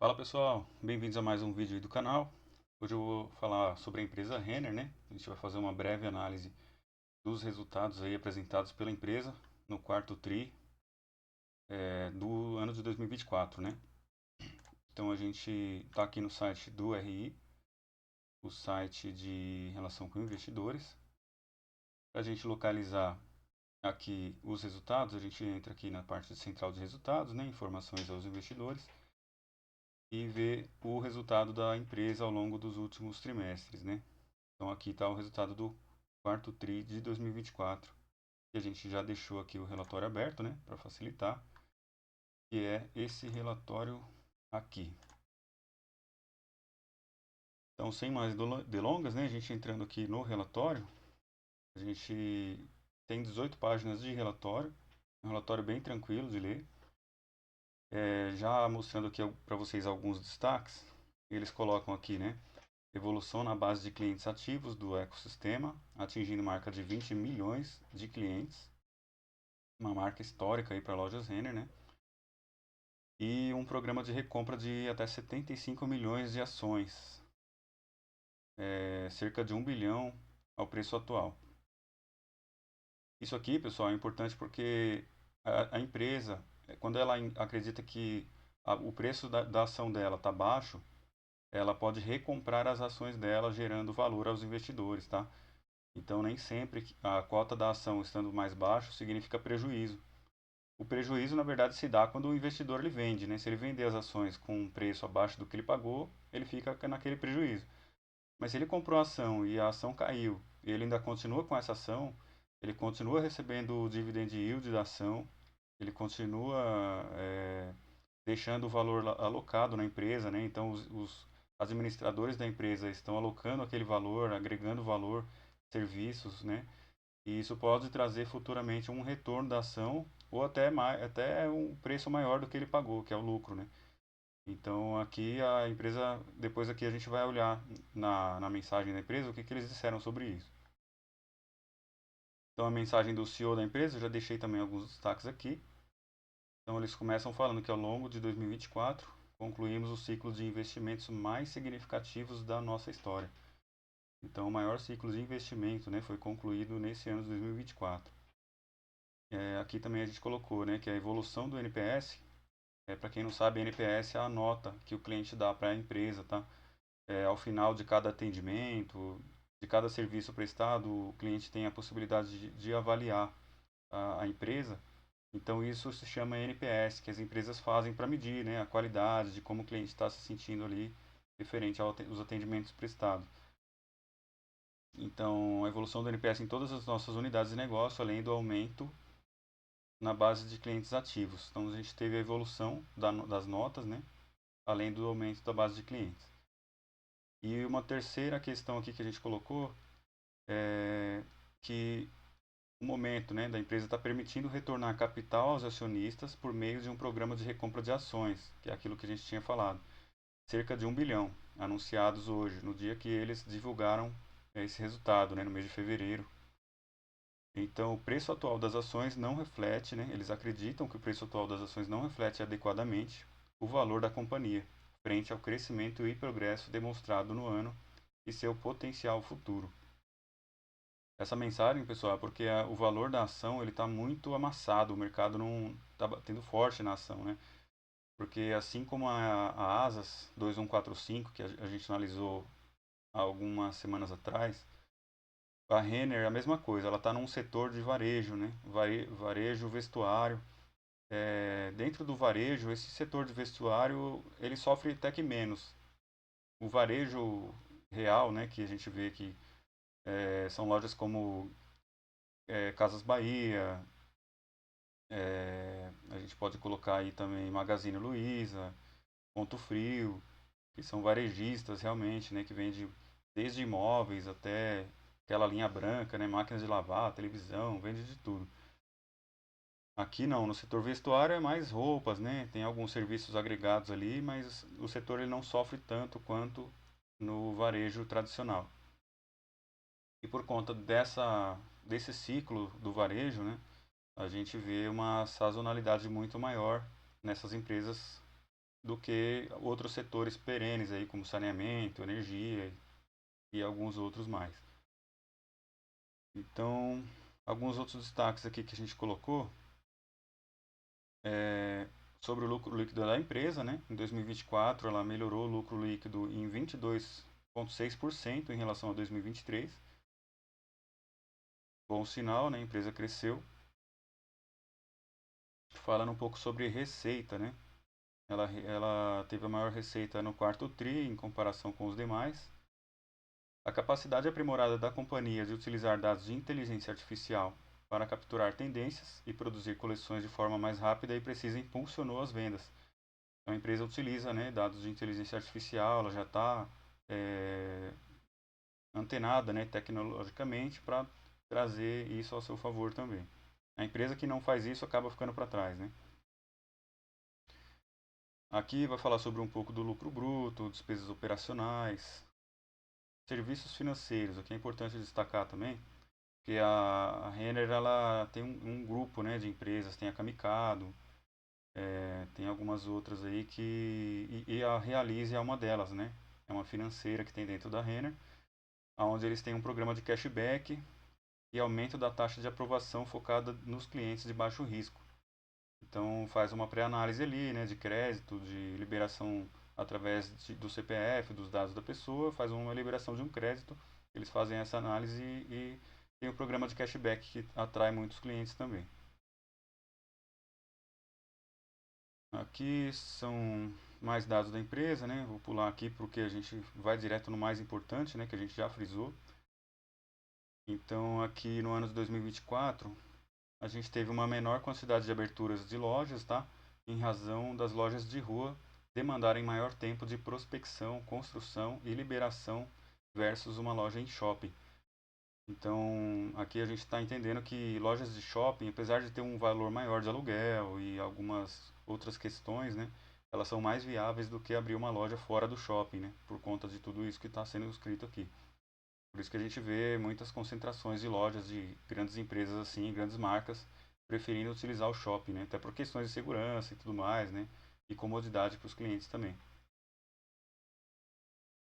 Fala pessoal, bem-vindos a mais um vídeo aí do canal. Hoje eu vou falar sobre a empresa Renner, né? A gente vai fazer uma breve análise dos resultados aí apresentados pela empresa no quarto tri do ano de 2024, né? Então a gente está aqui no site do RI, o site de relação com investidores. Para a gente localizar aqui os resultados, a gente entra aqui na parte de central de resultados, né? Informações aos investidores. E ver o resultado da empresa ao longo dos últimos trimestres, né? Então aqui está o resultado do quarto tri de 2024. E a gente já deixou aqui o relatório aberto, né, para facilitar, que é esse relatório aqui. Então, sem mais delongas, né, a gente entrando aqui no relatório, a gente tem 18 páginas de relatório, um relatório bem tranquilo de ler. Já mostrando aqui para vocês alguns destaques, eles colocam aqui, né, evolução na base de clientes ativos do ecossistema, atingindo marca de 20 milhões de clientes, uma marca histórica aí para lojas Renner, né? E um programa de recompra de até 75 milhões de ações, cerca de 1 bilhão ao preço atual. Isso aqui, pessoal, é importante porque a empresa, quando ela acredita que o preço da ação dela está baixo, ela pode recomprar as ações dela, gerando valor aos investidores, tá? Então, nem sempre a cota da ação estando mais baixo significa prejuízo. O prejuízo, na verdade, se dá quando o investidor ele vende, né? Se ele vender as ações com um preço abaixo do que ele pagou, ele fica naquele prejuízo. Mas se ele comprou a ação e a ação caiu, e ele ainda continua com essa ação, ele continua recebendo o dividend yield da ação, ele continua deixando o valor alocado na empresa, né? Então os administradores da empresa estão alocando aquele valor, agregando valor, serviços, né? E isso pode trazer futuramente um retorno da ação ou até mais, até um preço maior do que ele pagou, que é o lucro, né? Então aqui a empresa, depois aqui a gente vai olhar na mensagem da empresa o que eles disseram sobre isso. Então a mensagem do CEO da empresa, eu já deixei também alguns destaques aqui. Então eles começam falando que ao longo de 2024 concluímos o ciclo de investimentos mais significativos da nossa história. Então o maior ciclo de investimento, né, foi concluído nesse ano de 2024. Aqui também a gente colocou, né, que a evolução do NPS, para quem não sabe, NPS é a nota que o cliente dá para a empresa, tá? Ao final de cada atendimento, de cada serviço prestado, o cliente tem a possibilidade de avaliar a empresa. Então isso se chama NPS, que as empresas fazem para medir, né, a qualidade de como o cliente está se sentindo ali referente aos atendimentos prestados. Então, a evolução do NPS em todas as nossas unidades de negócio, além do aumento na base de clientes ativos. Então, a gente teve a evolução das notas, né, além do aumento da base de clientes. E uma terceira questão aqui que a gente colocou é que o momento, né, da empresa está permitindo retornar capital aos acionistas por meio de um programa de recompra de ações, que é aquilo que a gente tinha falado. Cerca de 1 bilhão anunciados hoje, no dia que eles divulgaram esse resultado, né, no mês de fevereiro. Então, o preço atual das ações não reflete, né, eles acreditam que o preço atual das ações não reflete adequadamente o valor da companhia, frente ao crescimento e progresso demonstrado no ano e seu potencial futuro. Essa mensagem, pessoal, é porque o valor da ação ele está muito amassado, o mercado não está batendo forte na ação, né? Porque assim como a Asas 2145, que a gente analisou há algumas semanas atrás, a Renner é a mesma coisa, ela está num setor de varejo, né? Varejo, vestuário. Dentro do varejo, esse setor de vestuário, ele sofre até que menos. O varejo real, né, que a gente vê que são lojas como Casas Bahia, a gente pode colocar aí também Magazine Luiza, Ponto Frio, que são varejistas realmente, né, que vende desde imóveis até aquela linha branca, né, máquinas de lavar, televisão, vende de tudo. Aqui não, no setor vestuário é mais roupas, né? Tem alguns serviços agregados ali, mas o setor ele não sofre tanto quanto no varejo tradicional. E por conta desse ciclo do varejo, né, a gente vê uma sazonalidade muito maior nessas empresas do que outros setores perenes aí, como saneamento, energia e alguns outros mais. Então, alguns outros destaques aqui que a gente colocou é sobre o lucro líquido da empresa, né? Em 2024, ela melhorou o lucro líquido em 22,6% em relação a 2023. Bom sinal, né? A empresa cresceu. Falando um pouco sobre receita, né? Ela teve a maior receita no quarto TRI em comparação com os demais. A capacidade aprimorada da companhia de utilizar dados de inteligência artificial para capturar tendências e produzir coleções de forma mais rápida e precisa impulsionou as vendas. Então, a empresa utiliza, né, dados de inteligência artificial, ela já está antenada, né, tecnologicamente para trazer isso ao seu favor também. A empresa que não faz isso acaba ficando para trás, né? Aqui vai falar sobre um pouco do lucro bruto, despesas operacionais, serviços financeiros. Aqui é importante destacar também que a Renner ela tem um grupo, né, de empresas, tem a Camicado, tem algumas outras aí e a Realize é uma delas, né? É uma financeira que tem dentro da Renner, onde eles têm um programa de cashback e aumento da taxa de aprovação focada nos clientes de baixo risco. Então faz uma pré-análise ali, né, de crédito, de liberação através do CPF, dos dados da pessoa, faz uma liberação de um crédito, eles fazem essa análise e tem o programa de cashback que atrai muitos clientes também. Aqui são mais dados da empresa, né? Vou pular aqui porque a gente vai direto no mais importante, né, que a gente já frisou. Então aqui no ano de 2024, a gente teve uma menor quantidade de aberturas de lojas, tá? Em razão das lojas de rua demandarem maior tempo de prospecção, construção e liberação versus uma loja em shopping. Então, aqui a gente está entendendo que lojas de shopping, apesar de ter um valor maior de aluguel e algumas outras questões, né, elas são mais viáveis do que abrir uma loja fora do shopping, né, por conta de tudo isso que está sendo escrito aqui. Por isso que a gente vê muitas concentrações de lojas de grandes empresas assim, grandes marcas, preferindo utilizar o shopping, né? Até por questões de segurança e tudo mais, né? E comodidade para os clientes também.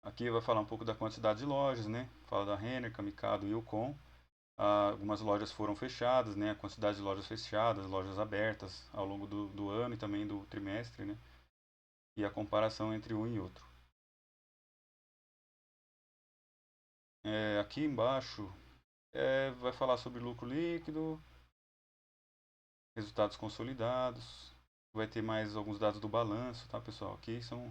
Aqui vai falar um pouco da quantidade de lojas, né? Fala da Renner, Camicado e Yukon. Algumas lojas foram fechadas, né? A quantidade de lojas fechadas, lojas abertas ao longo do ano e também do trimestre, né? E a comparação entre um e outro. Aqui embaixo vai falar sobre lucro líquido, resultados consolidados. Vai ter mais alguns dados do balanço, tá, pessoal? Aqui são.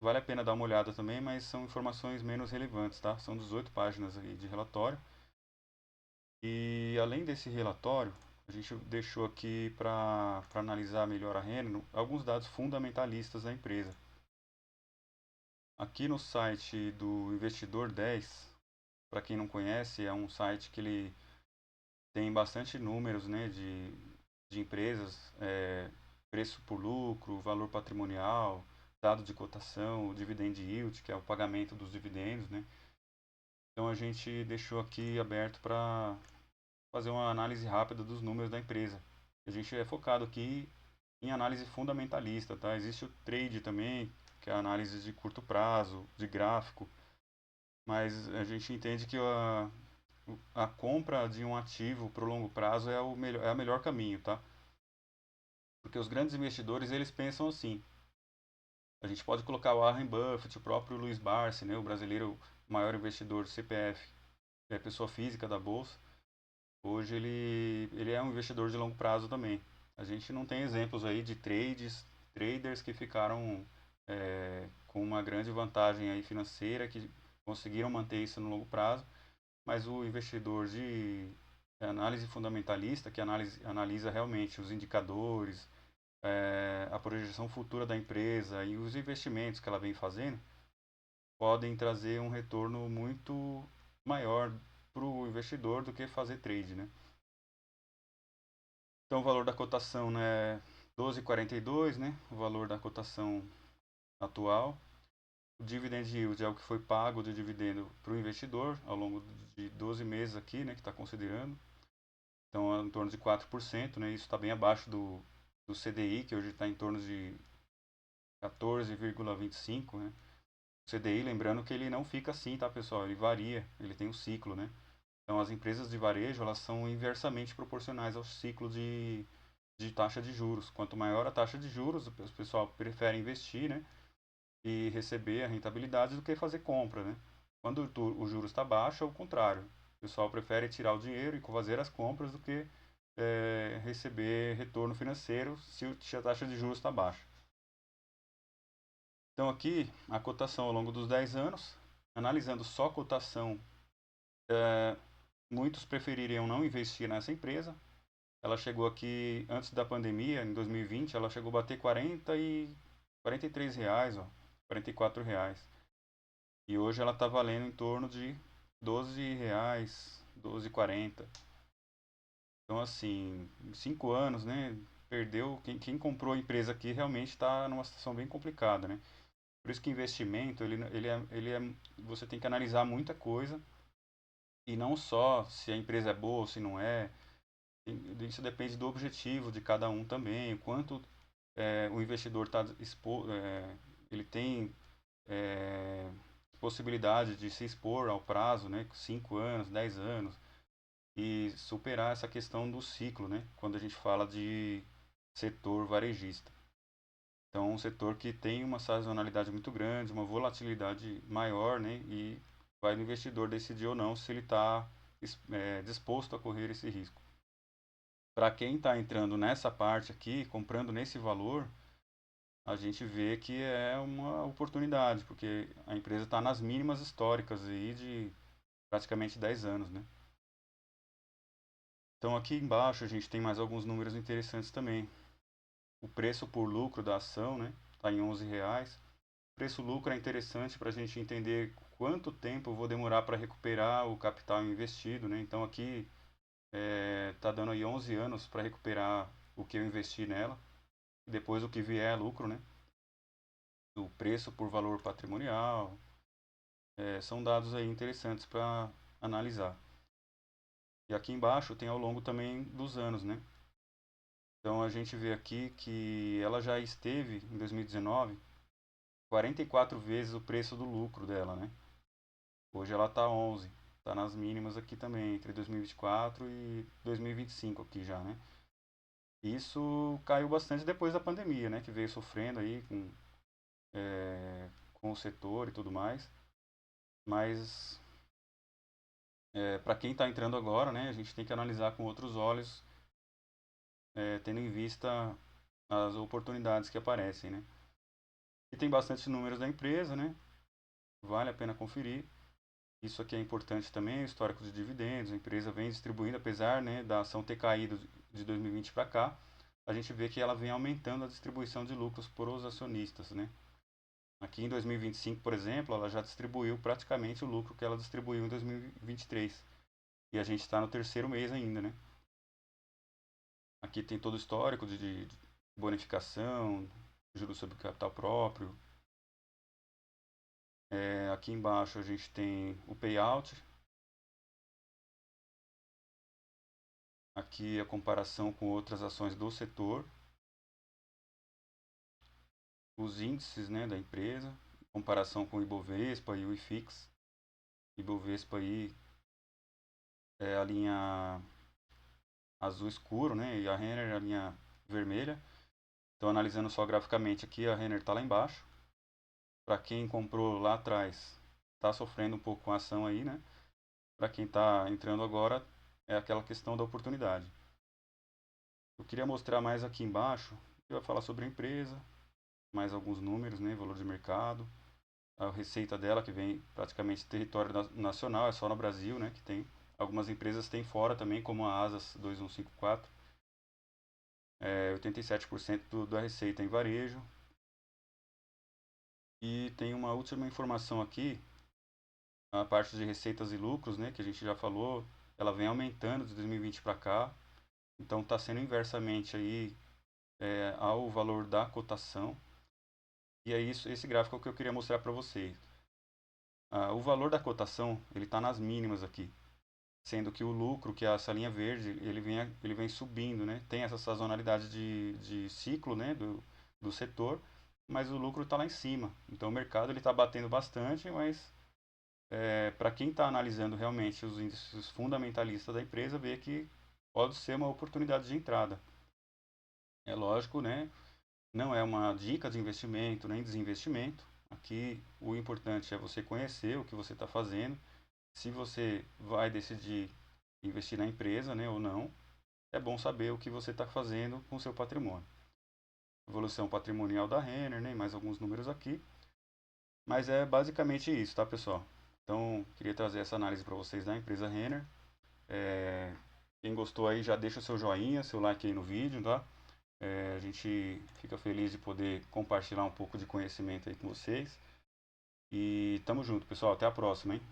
Vale a pena dar uma olhada também, mas são informações menos relevantes, tá? São 18 páginas aí de relatório. E além desse relatório, a gente deixou aqui para analisar melhor a renda alguns dados fundamentalistas da empresa. Aqui no site do Investidor 10, para quem não conhece, é um site que ele tem bastante números, né, de empresas, preço por lucro, valor patrimonial, dado de cotação, o dividend yield, que é o pagamento dos dividendos, né? Então a gente deixou aqui aberto para fazer uma análise rápida dos números da empresa. A gente é focado aqui em análise fundamentalista, tá? Existe o trade também, que é a análise de curto prazo, de gráfico, mas a gente entende que a compra de um ativo para o longo prazo é o melhor caminho, tá? Porque os grandes investidores, eles pensam assim. A gente pode colocar o Warren Buffett, o próprio Luiz Barsi, né, o brasileiro maior investidor CPF, é pessoa física da bolsa. Hoje ele é um investidor de longo prazo também. A gente não tem exemplos aí de traders que ficaram com uma grande vantagem aí financeira, que conseguiram manter isso no longo prazo, mas o investidor de análise fundamentalista, que analisa realmente os indicadores, a projeção futura da empresa e os investimentos que ela vem fazendo, podem trazer um retorno muito maior para o investidor do que fazer trade, né? Então o valor da cotação, né, 12,42, né? O valor da cotação atual. O dividend yield é o que foi pago de dividendo para o investidor ao longo de 12 meses aqui, né, que está considerando. Então é em torno de 4%, né? Isso está bem abaixo do CDI, que hoje está em torno de 14,25, né? O CDI, lembrando que ele não fica assim, tá, pessoal? Ele varia, ele tem um ciclo, né? Então, as empresas de varejo, elas são inversamente proporcionais ao ciclo de taxa de juros. Quanto maior a taxa de juros, o pessoal prefere investir, né? E receber a rentabilidade do que fazer compra, né? Quando o juros está baixo, é o contrário. O pessoal prefere tirar o dinheiro e fazer as compras do que receber retorno financeiro se a taxa de juros está baixa. Então aqui a cotação ao longo dos 10 anos, analisando só a cotação, muitos prefeririam não investir nessa empresa. Ela chegou aqui antes da pandemia, em 2020, ela chegou a bater 43 reais, ó, 44 reais. E hoje ela está valendo em torno de 12 reais, 12,40. Então assim, em 5 anos, né, perdeu, quem comprou a empresa aqui realmente está numa situação bem complicada, né? Por isso que investimento, você tem que analisar muita coisa e não só se a empresa é boa ou se não é. Isso depende do objetivo de cada um também, o quanto o investidor ele tem é, possibilidade de se expor ao prazo, né, 5 anos, 10 anos, e superar essa questão do ciclo, né, quando a gente fala de setor varejista. Então, um setor que tem uma sazonalidade muito grande, uma volatilidade maior, né? E vai no investidor decidir ou não se ele está disposto a correr esse risco. Para quem está entrando nessa parte aqui, comprando nesse valor, a gente vê que é uma oportunidade, porque a empresa está nas mínimas históricas aí de praticamente 10 anos, né? Então aqui embaixo a gente tem mais alguns números interessantes também. O preço por lucro da ação, né? Está em R$ 11. Preço-lucro é interessante para a gente entender quanto tempo eu vou demorar para recuperar o capital investido, né? Então aqui está dando aí 11 anos para recuperar o que eu investi nela. Depois o que vier é lucro, né? O preço por valor patrimonial. São dados aí interessantes para analisar. E aqui embaixo tem ao longo também dos anos, né? Então a gente vê aqui que ela já esteve em 2019 44 vezes o preço do lucro dela, né? Hoje ela está 11, está nas mínimas aqui também, entre 2024 e 2025 aqui já, né? Isso caiu bastante depois da pandemia, né? Que veio sofrendo aí com o setor e tudo mais. Mas para quem está entrando agora, né? A gente tem que analisar com outros olhos, tendo em vista as oportunidades que aparecem, né? E tem bastante números da empresa, né? Vale a pena conferir. Isso aqui é importante também, o histórico de dividendos, a empresa vem distribuindo, apesar, né, da ação ter caído de 2020 para cá, a gente vê que ela vem aumentando a distribuição de lucros para os acionistas, né? Aqui em 2025, por exemplo, ela já distribuiu praticamente o lucro que ela distribuiu em 2023. E a gente está no terceiro mês ainda, né? Aqui tem todo o histórico de bonificação, juros sobre capital próprio. Aqui embaixo a gente tem o payout. Aqui a comparação com outras ações do setor, os índices, né, da empresa, comparação com o Ibovespa e o IFIX. Ibovespa aí é a linha azul escuro, né, e a Renner é a linha vermelha. Então, analisando só graficamente aqui, a Renner está lá embaixo. Para quem comprou lá atrás, está sofrendo um pouco com a ação aí, né? Para quem está entrando agora, é aquela questão da oportunidade. Eu queria mostrar mais aqui embaixo, eu vou falar sobre a empresa, mais alguns números, né, valor de mercado, a receita dela que vem praticamente território nacional, é só no Brasil, né, que tem. Algumas empresas têm fora também, como a Asas 2154, 87% da receita em varejo. E tem uma última informação aqui, a parte de receitas e lucros, né, que a gente já falou, ela vem aumentando de 2020 para cá, então está sendo inversamente aí ao valor da cotação. E é isso, esse gráfico que eu queria mostrar para vocês. O valor da cotação ele está nas mínimas aqui, sendo que o lucro, que é essa linha verde, ele vem subindo, né? Tem essa sazonalidade de ciclo, né, do setor, mas o lucro está lá em cima. Então o mercado ele está batendo bastante, mas para quem está analisando realmente os índices fundamentalistas da empresa, vê que pode ser uma oportunidade de entrada. É lógico, né? Não é uma dica de investimento nem desinvestimento. Aqui o importante é você conhecer o que você está fazendo. Se você vai decidir investir na empresa, né, ou não, é bom saber o que você está fazendo com o seu patrimônio. Evolução patrimonial da Renner, né, mais alguns números aqui. Mas é basicamente isso, tá, pessoal? Então, queria trazer essa análise para vocês da empresa Renner. Quem gostou aí já deixa o seu joinha, seu like aí no vídeo, tá? A gente fica feliz de poder compartilhar um pouco de conhecimento aí com vocês. E tamo junto, pessoal. Até a próxima, hein?